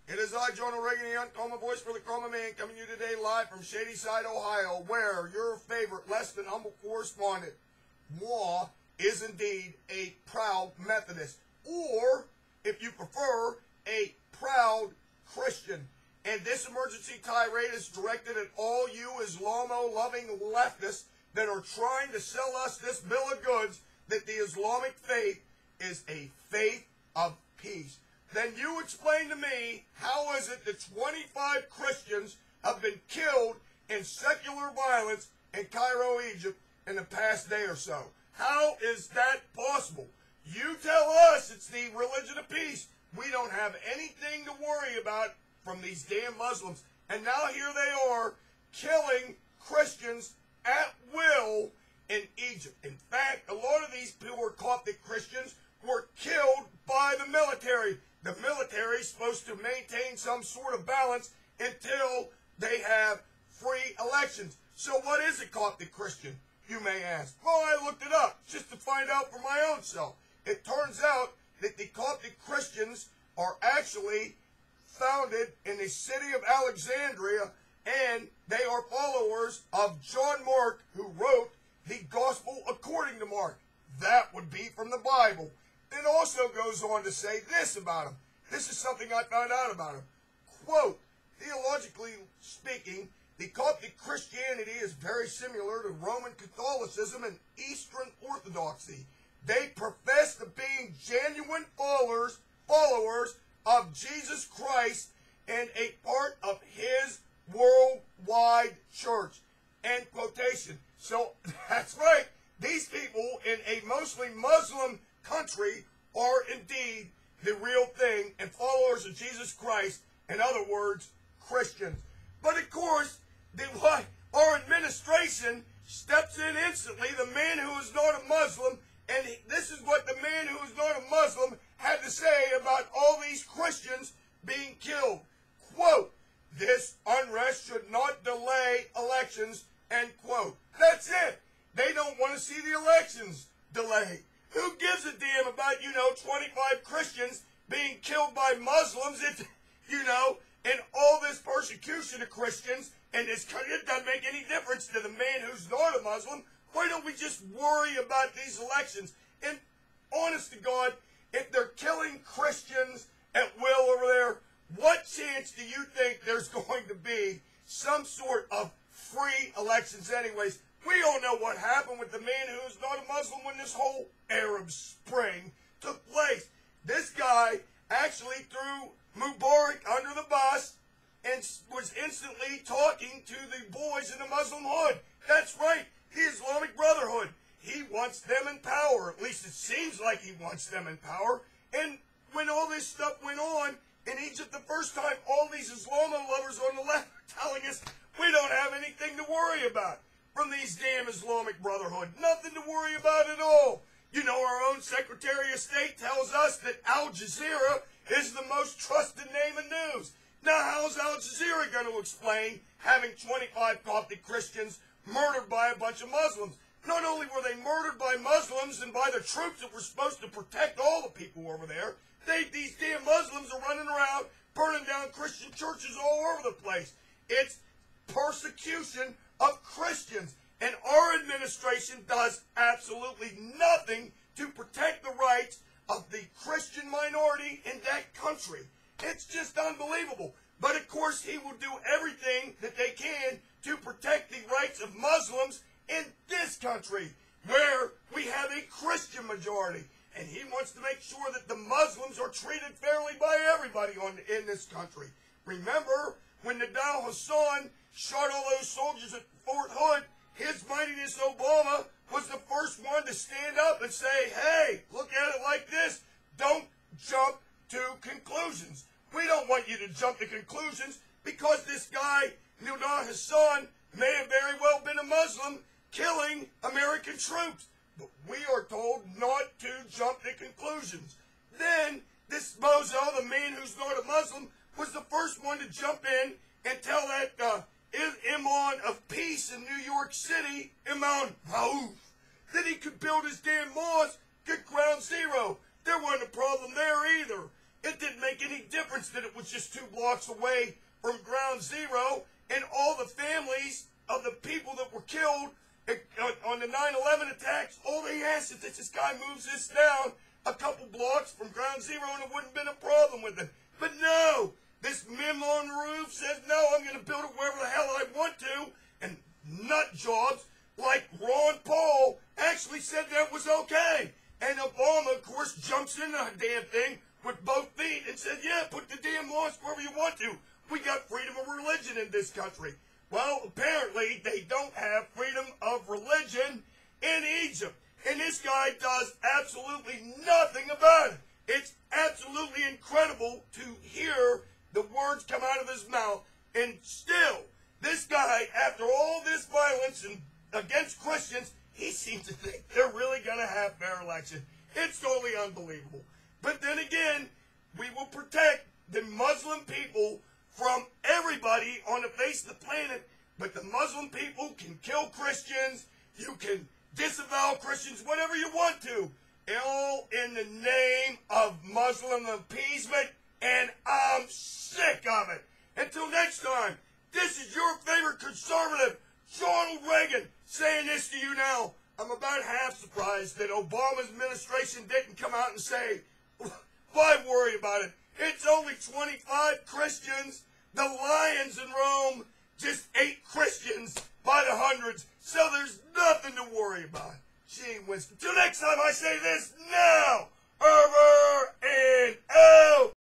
It is I, John O'Regan, the Uncoma Voice for the Coma Man, coming to you today live from Shadyside, Ohio, where your favorite less than humble correspondent, moi, is indeed a proud Methodist, or, if you prefer, a proud Christian. And this emergency tirade is directed at all you Islamo-loving leftists that are trying to sell us this bill of goods that the Islamic faith is a faith of peace. Then you explain to me, how is it that 25 Christians have been killed in secular violence in Cairo, Egypt in the past day or so? How is that possible? You tell us it's the religion of peace. We don't have anything to worry about from these damn Muslims. And now here they are killing Christians at will in Egypt. In fact, a lot of these people were Coptic Christians were killed by the military. The military is supposed to maintain some sort of balance until they have free elections. So what is a Coptic Christian, you may ask? Well, I looked it up just to find out for my own self. It turns out that the Coptic Christians are actually founded in the city of Alexandria, and they are followers of John Mark, who wrote the Gospel according to Mark. That would be from the Bible. It also goes on to say this about him. This is something I found out about him. Quote, theologically speaking, the Coptic Christianity is very similar to Roman Catholicism and Eastern Orthodoxy. They profess to being genuine followers of Jesus Christ and a part of his worldwide church. End quotation. So, that's right. These people in a mostly Muslim country are indeed the real thing and followers of Jesus Christ, in other words, Christians. But of course, our administration steps in instantly, the man who is not a Muslim, and this is what the man who is not a Muslim had to say about all these Christians being killed. Quote, this unrest should not delay elections, end quote. That's it. They don't want to see the elections delayed. Who gives a damn about, 25 Christians being killed by Muslims, and all this persecution of Christians, and it doesn't make any difference to the man who's not a Muslim. Why don't we just worry about these elections? And honest to God, if they're killing Christians at will over there, what chance do you think there's going to be some sort of free elections anyways? We all know what happened with the man who's not a Muslim when this whole Arab Spring took place. This guy actually threw Mubarak under the bus and was instantly talking to the boys in the Muslim hood. That's right, the Islamic Brotherhood. He wants them in power. At least it seems like he wants them in power. And when all this stuff went on in Egypt the first time, all these Islamo lovers on the left were telling us we don't have anything to worry about from these damn Islamic Brotherhood. Nothing to worry about at all. Our own Secretary of State tells us that Al Jazeera is the most trusted name in news. Now, how's Al Jazeera going to explain having 25 Coptic Christians murdered by a bunch of Muslims? Not only were they murdered by Muslims and by the troops that were supposed to protect all the people over there, these damn Muslims are running around burning down Christian churches all over the place. It's persecution of Christians. And our administration does absolutely nothing to protect the rights of the Christian minority in that country. It's just unbelievable. But of course, he will do everything that they can to protect the rights of Muslims in this country, where we have a Christian majority. And he wants to make sure that the Muslims are treated fairly by everybody in this country. Remember when Nadal Hassan shot all those soldiers at Fort Hood? His Mightiness Obama was the first one to stand up and say, hey, look at it like this. Don't jump to conclusions. We don't want you to jump to conclusions because this guy, Nadal Hassan, may have very well been a Muslim killing American troops. But we are told not to jump to conclusions. Then this bozo, the man who's not a Muslim, was the first one to jump in and tell that Imam of peace in New York City, Imam Raouf, that he could build his damn mosque at ground zero. There wasn't a problem there either. It didn't make any difference that it that was just 2 blocks away from Ground Zero, and all the families of the people that were killed on the 9/11 attacks, all they asked is that this guy moves this down a couple blocks from Ground Zero and it wouldn't have been a problem with it. But no, this mim on the roof says, no, I'm going to build it wherever the hell I want to, and nut jobs like Ron Paul actually said that was okay. And Obama, of course, jumps in the damn thing with both feet and said, yeah, put the damn laws wherever you want to. We got freedom of religion in this country. Well, apparently they don't have freedom of religion in Egypt. And this guy does absolutely nothing about it. It's absolutely incredible to hear the words come out of his mouth. And still, this guy, after all this violence and against Christians, he seems to think they're really going to have fair elections. It's totally unbelievable. But then again, we will protect the Muslim people from everybody on the face of the planet, but the Muslim people can kill Christians, you can disavow Christians, whatever you want to, all in the name of Muslim appeasement, and I'm sick of it. Until next time, this is your favorite conservative, Ronald Reagan, saying this to you now. I'm about half surprised that Obama's administration didn't come out and say, why worry about it? It's only 25 Christians. The lions in Rome just ate Christians by the hundreds, so there's nothing to worry about. Gee whiz. Till next time I say this, now!